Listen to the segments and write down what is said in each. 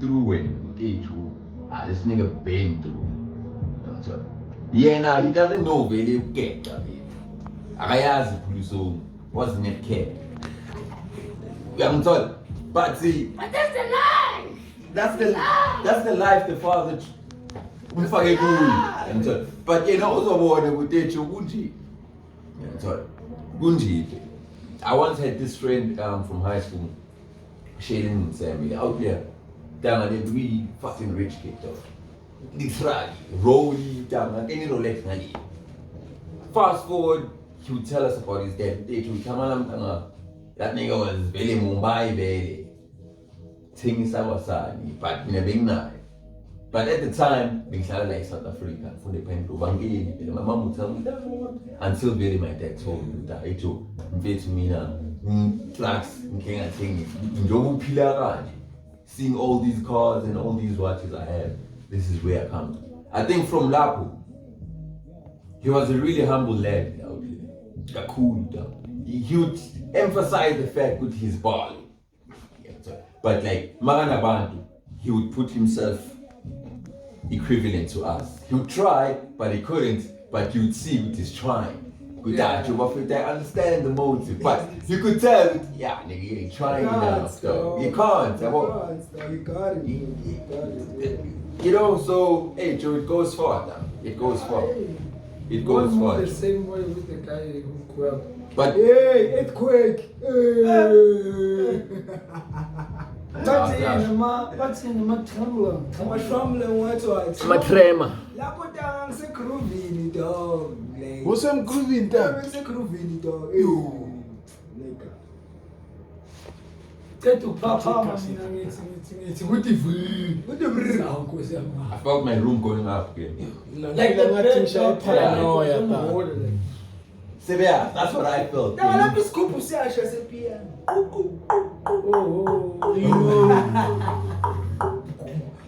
through and get through. This nigga been through. So, yeah, nah, he doesn't know really get. I asked him, so wasn't it care? I'm told, but see, But that's the life. that's the life the father. We forget who. But you know, also what would teach you Gunji. Gunji. I once had this friend from high school, Shaden Sammy, out there. Down at the really fucking rich kid though. This rag, rolly, down at any Rolex money. Fast forward, he would tell us about his dad. He would come along, that nigga was very Mumbai, very. Things I was saying, but in a big night. But at the time, they sounded like South Africa. From the pen to Bangladesh, my mom would tell me that. Until very my dad told me that I told me now, tracks, Kenya thing, seeing all these cars and all these watches I have. This is where I come. I think from Lapu, he was a really humble lad out there. A cool dog. He would emphasize the fact that he's balling. But like Magana Bantu, he would put himself equivalent to us. He would try, but he couldn't. But you would see what he's trying. I understand the motive, but you could tell, yeah, nigga, he ain't trying enough. You can't. You got it. You know, so hey, Joe, it goes far now. It goes far. It goes far. The same way with the guy who quelled. But Hey, earthquake. Bathini matremla. Amashramle wathi wathi. Matrema. Lapho tanga ngisegroovini dog. What's some grooving dog? Ngisegroovini dog. Nigga. Tethu papa mina ngithi kuthi vini. Kuthi vini. Nkosi yami. I felt my room going up again. Like the paranoia. Severe, that's what I felt. Na lapho isigubhu siyasha sepiano.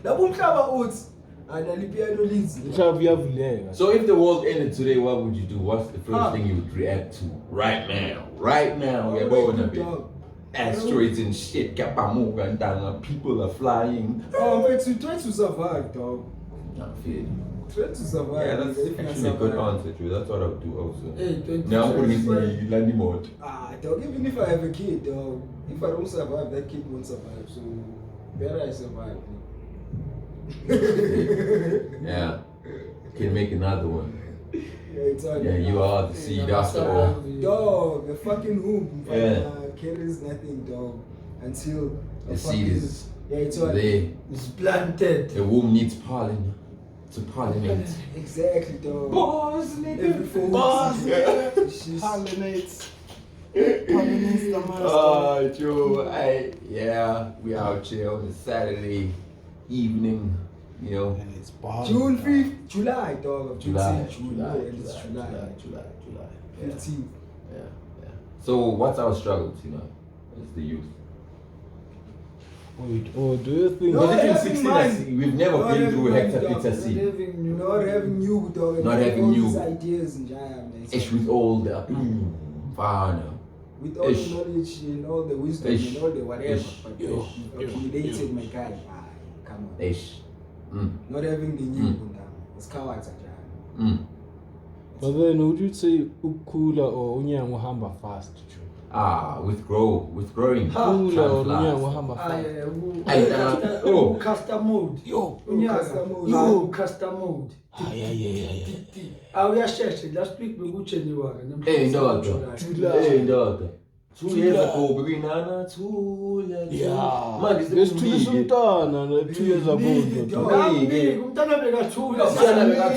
Lapho umhlaba uthi anali piano linzi. So if the world ended today, what would you do? What's the first thing you would react to right now? Right now, we're going a bit. Asteroids and shit, Kapamuga and Danga, people are flying. Oh, but you try to survive, dog. Not feeling. Try to survive. Yeah, that's actually a good answer, too. That's what I would do also. Hey, Now I'm putting it in landing mode. Dog, even if I have a kid, dog, if I don't survive, that kid won't survive. So, better I survive. Yeah. Can make another one. Yeah, it's all Yeah, you are the seed after all. Dog, the fucking womb Yeah. carries nothing, dog, until The seed is yeah, it's all there. It's planted. The womb needs pollen to pollinate. exactly, dog. Boss, Every 4 Boss, weeks, she's- Pollinates the master. Joe, yeah, we out here on a Saturday evening, you know. And it's bomb. June 5th, July, dog. Of July, June, July, and it's July. Yeah. 15th. Yeah. So what's our struggles, you know, as the youth? Wait, do you think No, Because having 16, mind. we've never Not been having through mind, hectare dog. pizza C. Not having you, dog. And Not having all you. these ideas and jaya, man. Ish with all the fun. With all Ish. the knowledge and all the wisdom Ish. and all the whatever. Ish. But Yo. you accumulated, my guy. Come on. Ish. Not having the new one, dog. It's cowards, jaya. But then would you say ukula or unyango hamba fast? With growing. Ukula or time unyango flies. hamba fast? Custom mode. Yo. Custom mode. Yeah. Uyasheshe last week bekucheniwa Hey, ndoda. 2 years ago, beginana, 2 years. Yeah. Man, it's There's the 2 years umntana, 2 years ago. umntana bekathula Siyamnika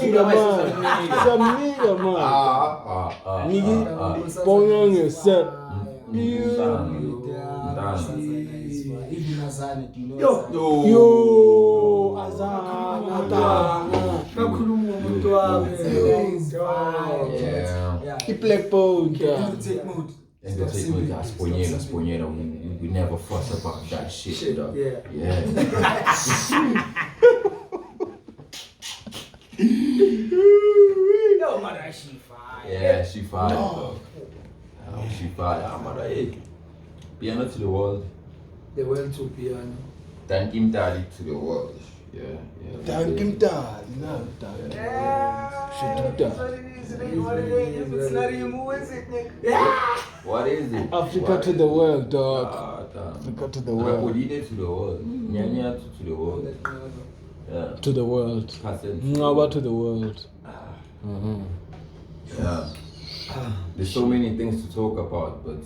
man. Bonga ngese. Yo, azana tanga. kakhuluma umuntu wami I-black bone. Take mood. And they take me to Sponiera. We never fuss about that shit, dog. Yeah. Yo, mother, she fine. Yeah, she fine, dog. She fine. I'm alright. Piano to the world. the well to piano Thank him, Daddy, to the world. Yeah. Thank him, Dad. No, Dad. Should do that. What is it? Africa to the world, dog. Damn. Africa to the world. Rakodile to the world. Nyanya to the world. Yeah. To the world. Cousins. Ngaba to the world. Yeah. There's so many things to talk about, but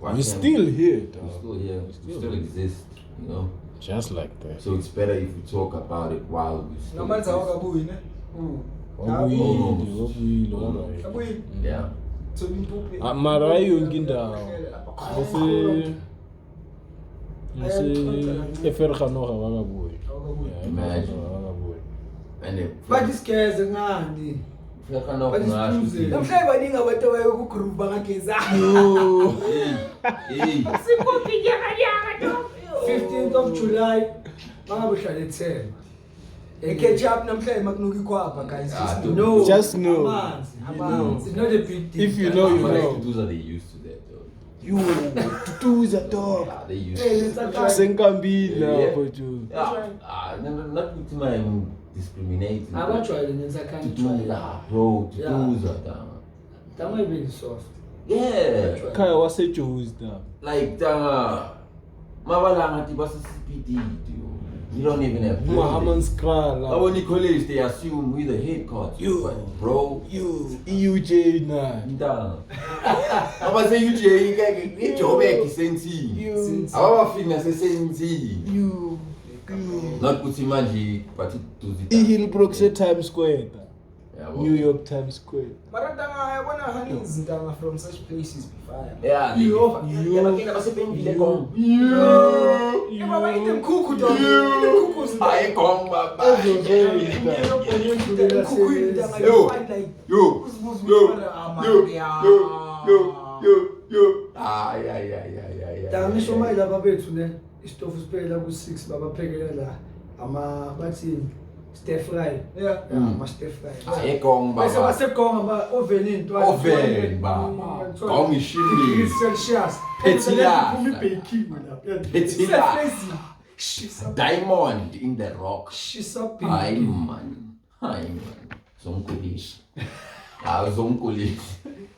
We're still here, we're dog. still here. We still exist, you know. Just like that. So it's better if we talk about it while we still Namanzi exist. awakabuyi ne. Wabuyile, alright. Abuyi. Yeah. Thola impuphu. Mara yonke indawo. Bese eferganoga bakabuyi. Awakabuyi. Imagine. Bakabuyi. And if Bathi sigeze ngani? Feka nog Bathi ngasho sibuze. ukuthi- Namhlanje baningi abantu abaye ku group bangageza. Hey. 15th of July bangabe hlale 10. Catch up namhlanje makunuka ikhwapha guys. Ah, Just know. Just know. Amanzi. It's not a big deal. If you know, you But know. those are they used to that though. You tutuza dog. Yeah, they used Hey, to let's that. try. Senkambini Yeah. lapho ju. Not with my discriminating. Abajwayele nenza khani Tutuza, bro, Yeah. tutuza, damn. Tama ibe soft. Yeah. Khaya wasejozi da. Like, mabalanga tiba sa CPD, dude. You don't even have Muhammad Skala. When you college, they assume we the head coach. You. But, bro, You EUJ na. down. Aba say you je ijobe ekisensi. You. Abafika sesenzi. You. Not kuthi manje but to the Hillbrook se Times Square. Yeah, New York Times Square. Mara tanga yabona hani izintanga from such places before. Yeah, Yo. bakena basependile kong. Eba ba ite mkhukhu dog. Ite mkhukhu zinto. Ay kong baba. Mkhukhu intanga Yo. you find like Yo. Yo. Ay. tanga ngisho manje laba bethu ne istofu siphela ku 6 baba phekela la ama bathi stir fry. Yeah, ama stir fry. Ay kong Bese baba. basegonga ba oven into. Oven baba. Kong ishini. Celsius. Petila. Baking la. Petila. She's a Diamond in the rock. she's a Hi baking. man. Zonkulisi. Zonkulisi.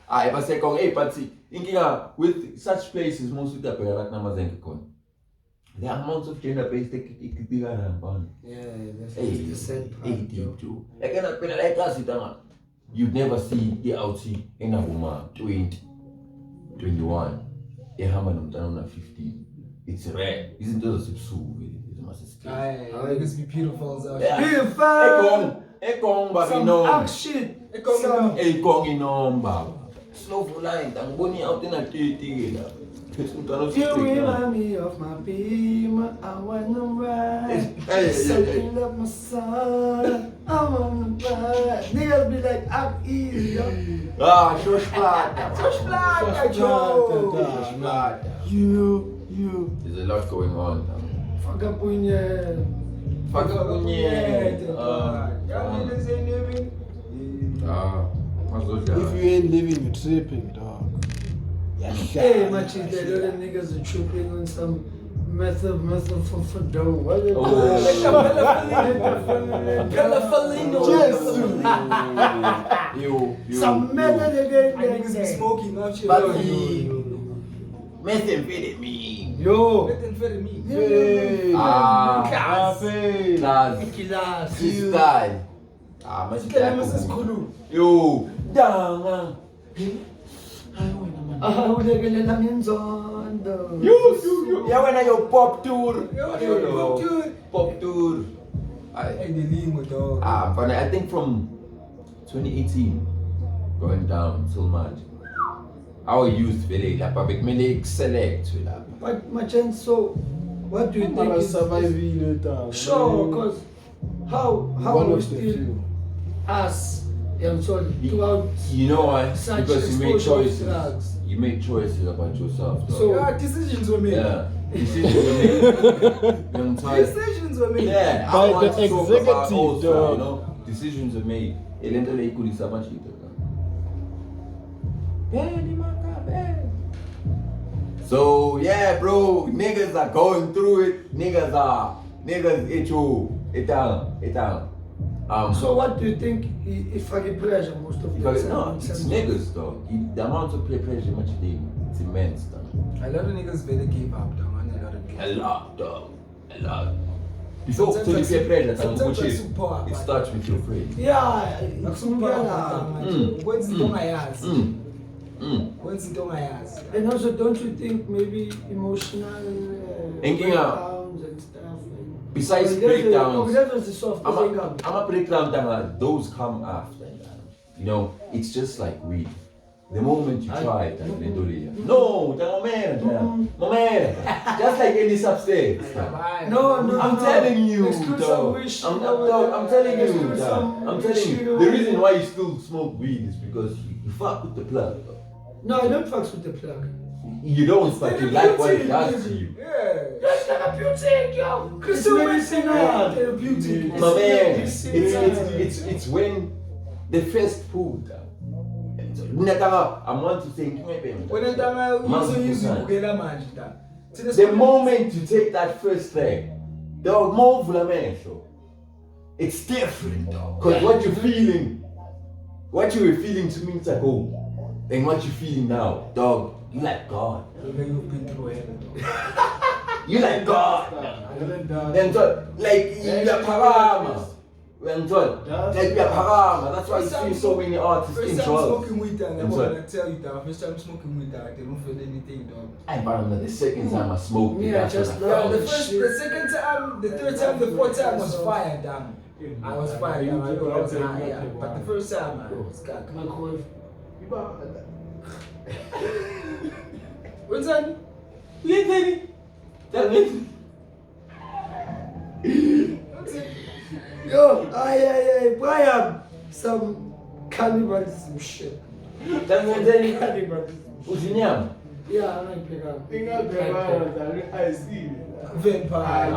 Ay base kong but inkinga with such places most of the bheka namazenke khona. The amount of gender-based ikipika mbani. Yeah, that's the sad part. 82. Again, like us, you'd never see the outside in a woman 20, 21. A hammer on 15. It's rare. Isn't those so? It's massive. I guess be beautiful. Yeah. Beautiful. Ekong ba Some inom. action. Some Ekong inom ba. Slow for line. Ang boni out in a titi la. you remind me of my beamer. I wanna ride. Hey. Something up my son. I wanna ride. Niggas be like, I'm easy. Shush plata. Shush plata, Joe. Shush plata. You. There's a lot going on. Fuck up on your. Fuck up on If you ain't living, you tripping, dog. Hey, my cheese, that other niggas are tripping on some method for dough. What is You. some method again. Niggas be smoking out here. Methamphetamine. Yo. Methamphetamine. Class. Class. Style. Mas Mrs. Kulu. Yo. Danga. Ulegele lang yung zondo. Yeah, when I your pop tour. Dude. Pop tour. Ay, nilingo dog. But I think from 2018 going down till March. Our youth very public many select with that. But my chance, so what do you think Mara is surviving dog. sure? Because how One we of the still few. us, I'm sorry, throughout. You know why? Such Because you make exposure to choices. drugs. You make choices about yourself. Dog. So decisions were made. yeah, decisions were made. Young time. Decisions were made. Yeah, By I want the to talk about executive, also, dog. you know, decisions are made. Elento le ikulisa machito. So yeah, bro, niggas are going through it. Niggas itang. So what do you think if I get pressure most of the Because time? no, it's niggas though. The amount of peer pressure much they it's immense though. A lot of niggas better give up, though, man. A lot dog. A lot. Before to the peer pressure, it starts with your friend. Yeah, Kwenza into ongayazi. Kwenza into ongayazi. and also don't you think maybe emotional breakdowns and stuff? Besides That breakdowns, was the soft thing. I'm a breakdown down. Those come after. You know, it's just like weed. The moment you try it, no, man, just like any substance. No, I'm telling you, Exclude dog. some wish, I'm no, telling you, exclude dog. some I'm telling wish, you. The reason why you still smoke weed is because you fuck with the plug, dog. No, I don't fucks with the plug. You don't, but you like what it does to you. Yeah. That's therapeutic, yo. Crystal medicinal. Therapeutic. My man, It's it's when the first food. I'm want to think. Wena ntanga uyizibukela manje da. The moment you take that first thing, dog, more amehlo. It's different, dog. Because what you're feeling, what you were feeling 2 minutes ago, and what you're feeling now, dog, you like God. You like God. Then like you're parama. Like you're parama. That's why you see so many artists in First time drugs. smoking weed, dog. I'm gonna tell you, dog. First time smoking weed, dog. They don't feel anything, dog. I remember the second time I smoked it. Yeah, That's just when I love felt The it. first, the second time, the third time, the fourth time was fire, dog. I was fire, dog. I know I was high, yeah. But the first time, man, it was cock. What's that? Yo, Brian, some cannibalism shit. Cannibalism. Uzinyama. Yeah, I like pick up. Vampire.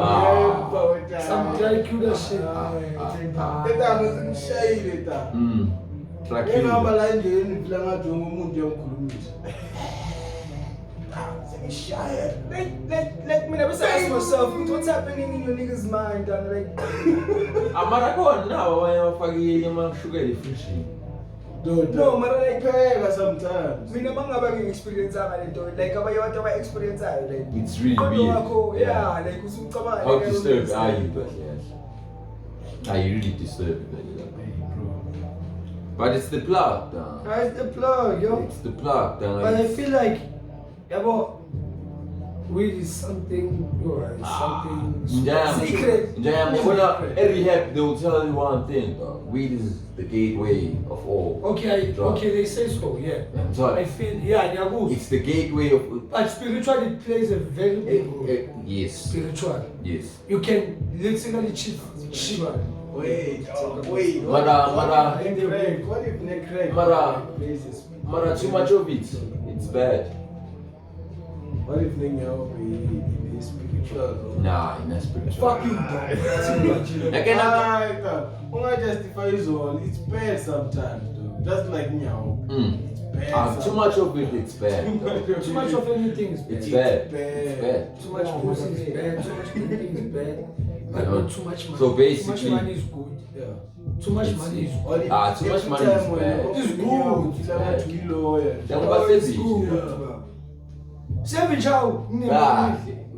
Some Dracula shit. Like me, I was asking myself, what's happening in your niggas' mind, dog? Like, Amarakon now when you're fucking sugar refreshing. no, man, like, sometimes. mina mangabe experience like abanye abantu aba-experience like It's really kodwa wakho weird. yeah like usucabanga How disturbed are you, but yes. Are you really disturbed? But it's the plug, dog. That's the plug, yo. It's the plug, dog. But I feel like, weed is something, something secret. Every rehab, they will tell you one thing, dog. Weed is the gateway of all. Okay, drugs. okay, they say so, yeah. I'm sorry. I feel, yeah, they are good. It's the gateway of. But spirituality plays a very big role. Yes. Spiritual. Yes. You can literally cheat. Wait. Mara, In the rain. What if neck crack? Mara, too much of it. It's bad. What if nigga is spiritual? Nah, in that spiritual. Fuck you, dog. I cannot. When I justify his all, it's bad sometimes, though. Just like meow. Too much of it, it's bad. dog. Too much of anything is bad. It's bad. It's bad. Too much pussy is bad. Too much anything is bad. But not too much money. So Too basically- much money is good. Too much money is good. Too much money is bad. It's good. Then Oh, what it's is good. it? Savage how?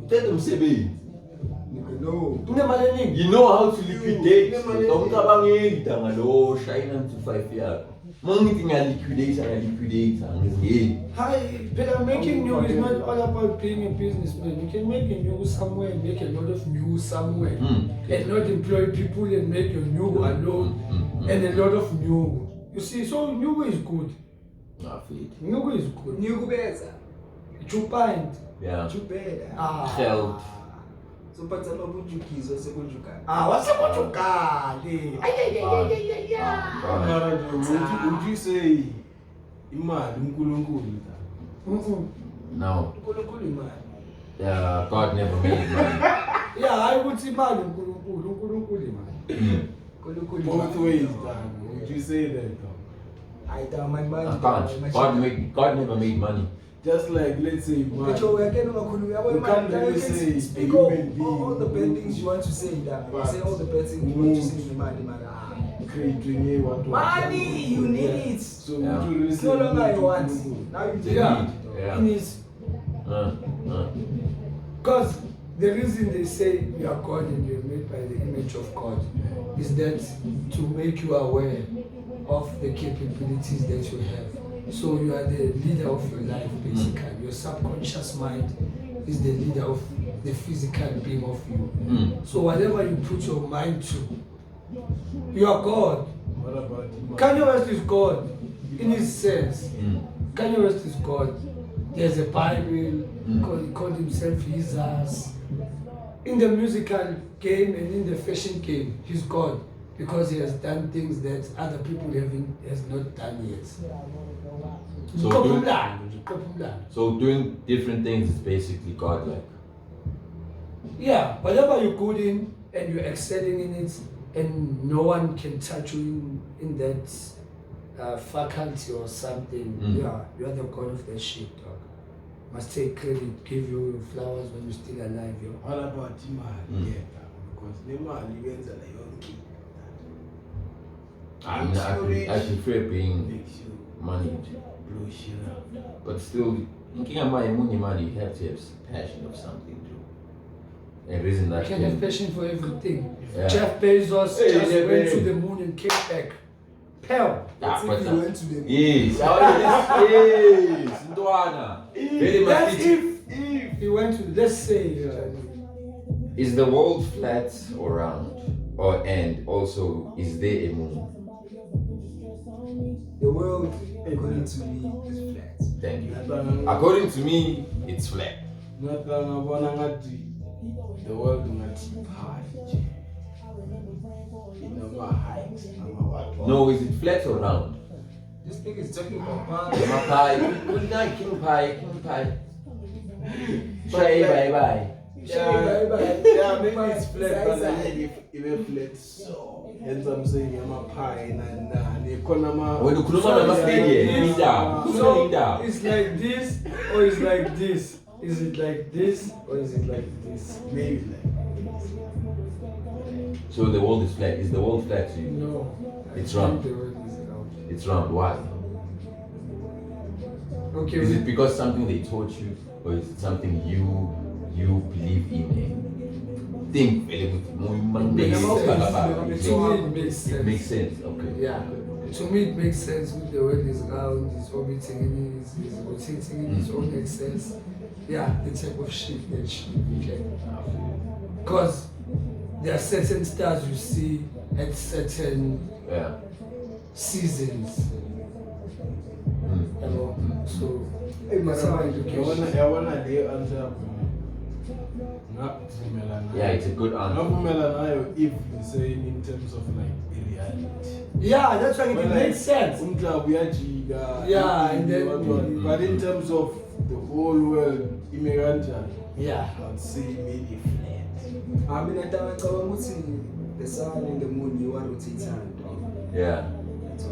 Tell them say No. you know how to liquidate. Don't come in to shine to 5 years. Money liquidate. Hi, but making news is not all about being a businessman. You can make a news somewhere and make a lot of news somewhere. And not employ people and make your new alone and a lot of new. You see, so new is good. New is good. New kubeza. Chupaint. Yeah. Chupeda. Geld. So patsa lobujukizo sekunjuka. What's up with you, God? Would you say imali uNkulunkulu? No. Unkulunkulu imali. Yeah, God never made money. Yeah, I would see man uNkulunkulu man. Unkulunkulu. Both ways, would you say that? I don't mind money. I can't. God never made money. Just like, let's say, man, But you can't really say speak a all human being. all the bad things you want to say. That you say all the bad things you want to say. creating what Money, you need it. So Yeah. would you really It's say no longer you need want. to Now you They yeah. need, yeah. In his, Uh. because the reason they say you are God and you're made by the image of God is that to make you aware of the capabilities that you have. So you are the leader of your life, basically. Your subconscious mind is the leader of the physical being of you. So whatever you put your mind to, you are God. What about the Kanye West is God in his sense. Mm. Kanye West is God. There's a Bible. He called himself Jesus. In the musical game and in the fashion game, he's God because he has done things that other people has not done yet. So So doing different things is basically godlike. Yeah, whatever you're good in and you're excelling in it, and no one can touch you in that faculty or something. Yeah, you're the god of that shit, dog. Must take credit, give you flowers when you're still alive, yo. What about Imali? Yeah, because Imali wins a young I mean, I prefer being makes you moneyed, blow shit up. but still, thinking about money, you have to have passion of something too. A reason You that can have passion for everything. Yeah. Jeff Bezos Hey, just yeah, went to man. the moon and came back. Pell. Ah, If but you went to the yes, yes, Ndwana. Very much. That's if he went to, let's say, Is the world flat or round? And also, is there a moon? The world, according to me, is flat. Thank you. According to me, it's flat. The world not high. Heights. No, is it flat or round? This thing is talking about pounds. My pie, good night, king pie. Bye, bye. Yeah, maybe it's flat, but then if flat, so hence I'm saying I'm a pie and economy. When you could not so it's like this or it's like this. Is it like this or is it like this? Maybe like So the world is flat. Is the world flat to you? No. It's I round. think the world is round. It's round. Why? Okay. Is it because something they taught you, or is it something you believe in? Think very To me, it makes sense. It makes sense. Okay. Yeah. To me, it makes sense with the world is round, it's orbiting in it, it's rotating in its own axis. Yeah, the type of shit that you can. Because there are certain stars you see at certain Yeah. seasons. You know? So, Hey, that's how I I education. wanna lay answer. Yeah, it's a good answer. If you say in terms of like reality. Yeah, that's why it Well, makes sense. Yeah, and then- but in terms of the whole world, immigrant, Yeah. I would say maybe flat. I mean, the sun and the moon, you are rotating. Yeah.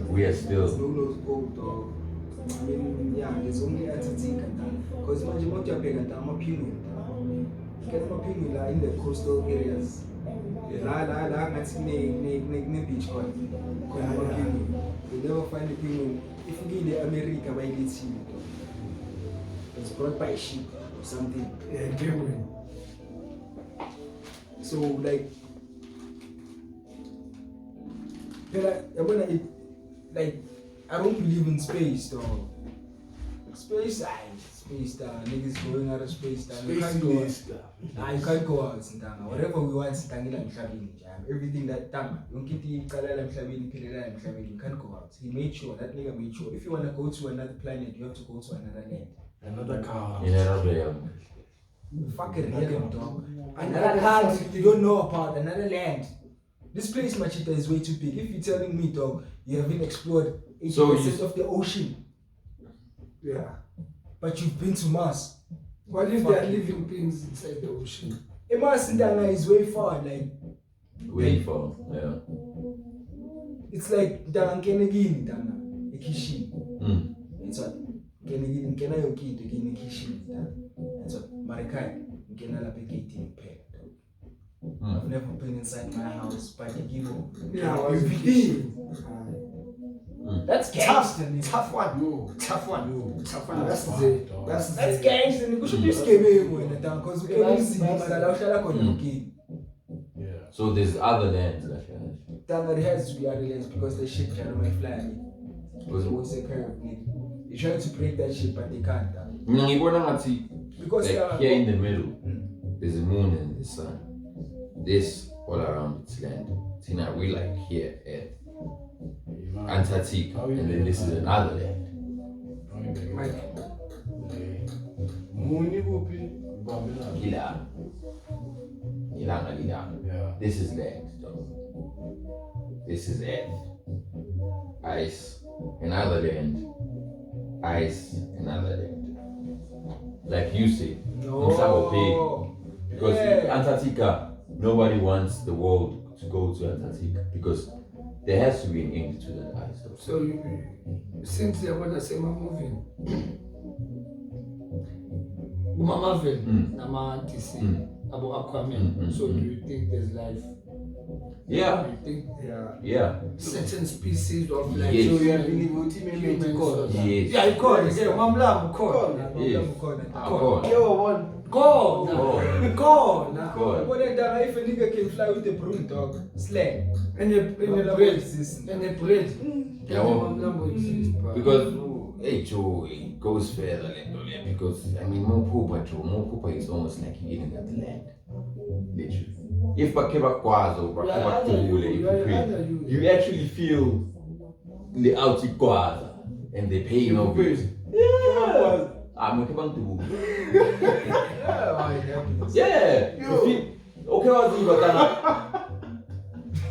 We are There's still. no nose old dog. I mean, yeah, there's only entity because imagine what you're paying at Amapino. Get Amapino in the coastal areas. That's beach called Amapino. You never find the penguin. If you get the America by the sea, it's brought by ship or something. Yeah, penguin. So, like, I don't believe in space, though. Space, niggas going out of space, you can't go out. You can't go out, whatever we want, everything that you can't go out. He made sure, that nigga made sure. If you want to go to another planet, you have to go to another land. Another car. In another realm. Fucking random, dog. Another land you don't know about, another land. This place, Machita, is way too big. If you're telling me, dog, you haven't explored 80% of the ocean. Yeah. But you've been to Mars. What if there are living beings inside the ocean? Mars Ndanga is way far, like Way far. Yeah. it's like Ndanga Kenegini Ndanga, Ikishi. Mm. It's what ngena yonke into kitchen so marikai ngena lapha egate kuphela. I've never been inside my house, but you that's gangster. Tough one. That's gangster. You should be scared when down because we can see So there's other lands. That has to be other lands because the ship can't make fly. Because always a curve. They try to break that ship, but they can't. Because like here in the middle, there's a moon and the sun. This all around its land. See now we like here at Antarctica, and then this is another land. This is land. This is earth. Ice, another land. Ice, another land. Like you say, no. Because Antarctica, nobody wants the world to go to Antarctica because there has to be an end to that ice. So since they want to say my movie, Marvel, DC, about Aquaman. So do you think there's life? Yeah. Do you think Yeah. certain species of life? Yes. So you have been able to Yes. Yeah, I call it. Yeah, Mamla, call. Go. What if a nigga can fly with a broom dog? Slang. And the bread. Because hey Joe, it goes further because I mean more pupa is almost like you eating at the land. Literally. If you actually feel the outside kwaza and they pay no bills. Yeah. I'm going to yeah. Okay, what's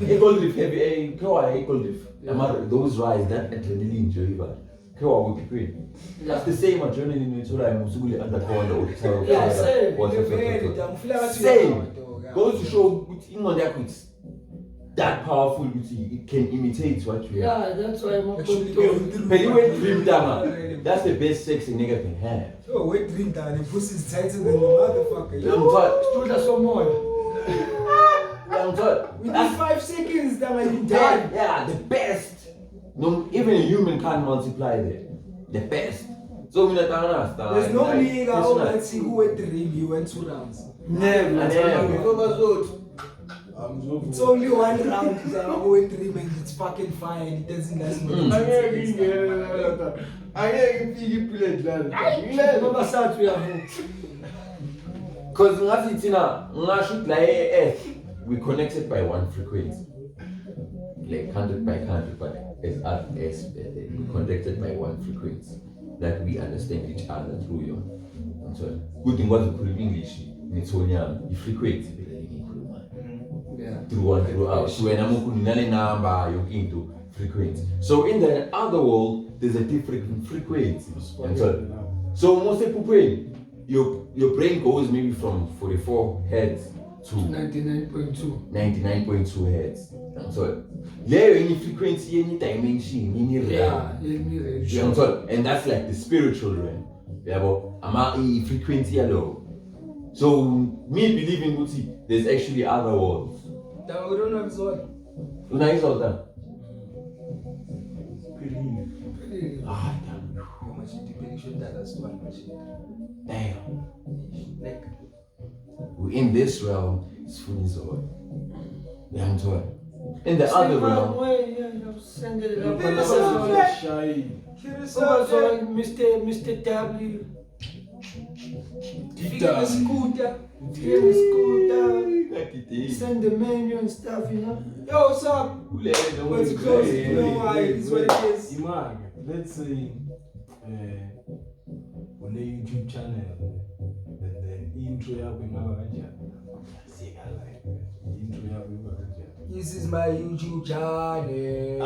a gold leaf heavy, a gold leaf. Those rice that adrenaline enjoy. Will be great. That's the same adrenaline in Tura and Musuli undercover. Same. Goes to show that powerful, it can imitate what you have. Yeah, that's why I'm actually dream down. That's the best sex a nigga can have. Oh, wait, dream down and pussy's tighter than the motherfucker. Stood us some more. Within 5 seconds, that might be done. Yeah, the best. No, even a human can't multiply that. The best. So there's no nigga who went dream, he went 2 rounds. Never. It's only 1 round who went dream and it's fucking fine. It doesn't last more than 10 seconds. Because we connected by one frequency. Like 100 by 100, but we connected by one frequency. That we understand each other through your. So good thing was to English. It's only a frequency. Through one throughout. So when I'm number you're into frequency. So in the other world, there's a different frequency. So most people your brain goes maybe from 44 hertz to 99.2 hertz. So there any frequency, any dimension, any range. And that's like the spiritual realm. Yeah, but I'm frequency alone. So me believing there's actually other worlds. We don't know this one. Nice all that. How much depending should that as one machine? Damn. Like in this realm, it's fully Zoe. Yeah, in the other realm, Send it up. Mr. W. Scooter. Send the menu and stuff, you know. Yo, what's up? What's close? You know why it's what it is. Let's say on a YouTube channel and then intro This is my YouTube channel.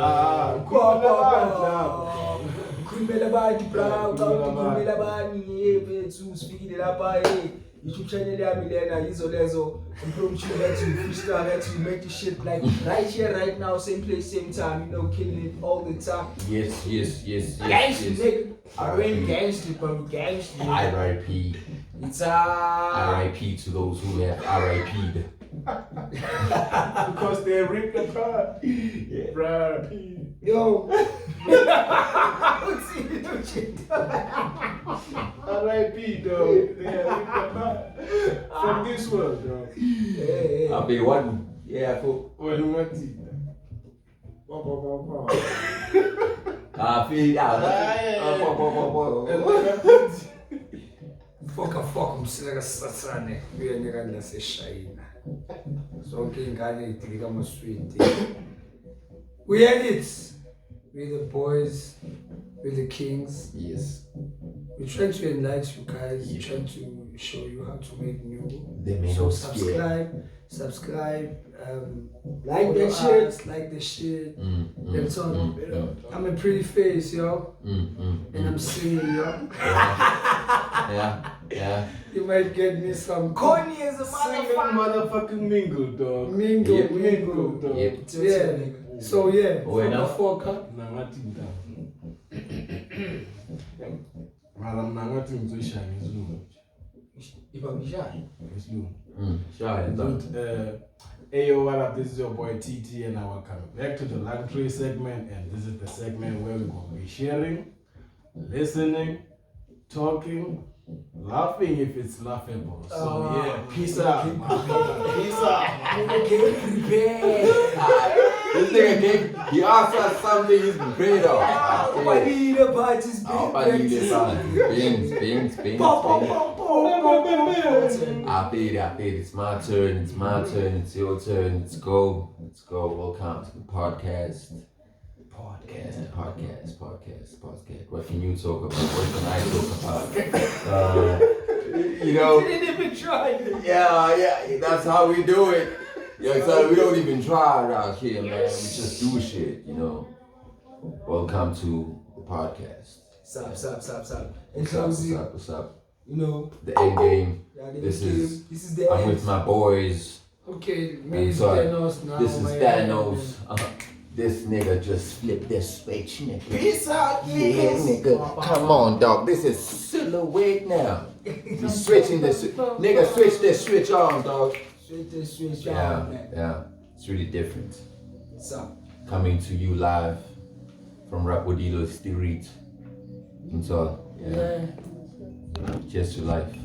Kumela bani proud, kumela bani to speak it up. YouTube channel yami lena yizo lezo improve that you freestyle that you make the shit like right here right now same place same time you know killing it all the time. Yes. Gangster nigga. I ain't gangster but gangster. R.I.P. It's R.I.P. to those who have R.I.P'd. Because they ripped apart. Yeah. Bruh. yo. R.I.P. dog. They are ripped apart. From this world, dog. Hey. I'll be one. Yeah, cool. Well, who wants it? I feel out. Fuck umsika satsane uyendeka laseshayina zonke ingane idilika amaswiti we had it with the boys with the kings. Yes. We try to enlighten you guys, we try to show you how to make new. So subscribe, Like that follow shit. us, like the shit. That's I'm a pretty face, yo, and I'm singing, yo. Yeah. You might get me some Corny as a Single motherfucker. motherfucking mingle, dog. mingle, Yep. mingle. dog. Yep. Yeah. So yeah, Oh, enough. motherfucker. Nangathi ndaba. Mara mina ngathi ngizoyishaya ngesilungu. Iba mishaya. Ngesilungu. Sure. Hey yo, what up? This is your boy TT and I welcome back to the luxury segment, and this is the segment where we're going to be sharing, listening, talking, laughing if it's laughable. So yeah, peace out. Peace out. Get prepared. This nigga he asked us something he's prepared of. Panile parties. Bings. I feel it. It's my turn. It's your turn. Let's go. Welcome to the podcast. What can you talk about? What can I talk about? You know. Didn't even try. Yeah. That's how we do it. Yeah, so we don't even try around here, man. We just do shit, you know. Welcome to the podcast. Stop. What's up? You know. The end game. Yeah, This is the I'm end. with my boys. Okay, me I'm is sorry. Thanos now. This is my Thanos. This nigga just flipped the switch, nigga. Peace out, Yeah, nigga. Come on, dog. This is silhouette now. He's switching the nigga. Switch the switch on, dog. Switch. Yeah. It's really different. So. Coming to you live from Rapodilo Street. So, yeah. Cheers to life.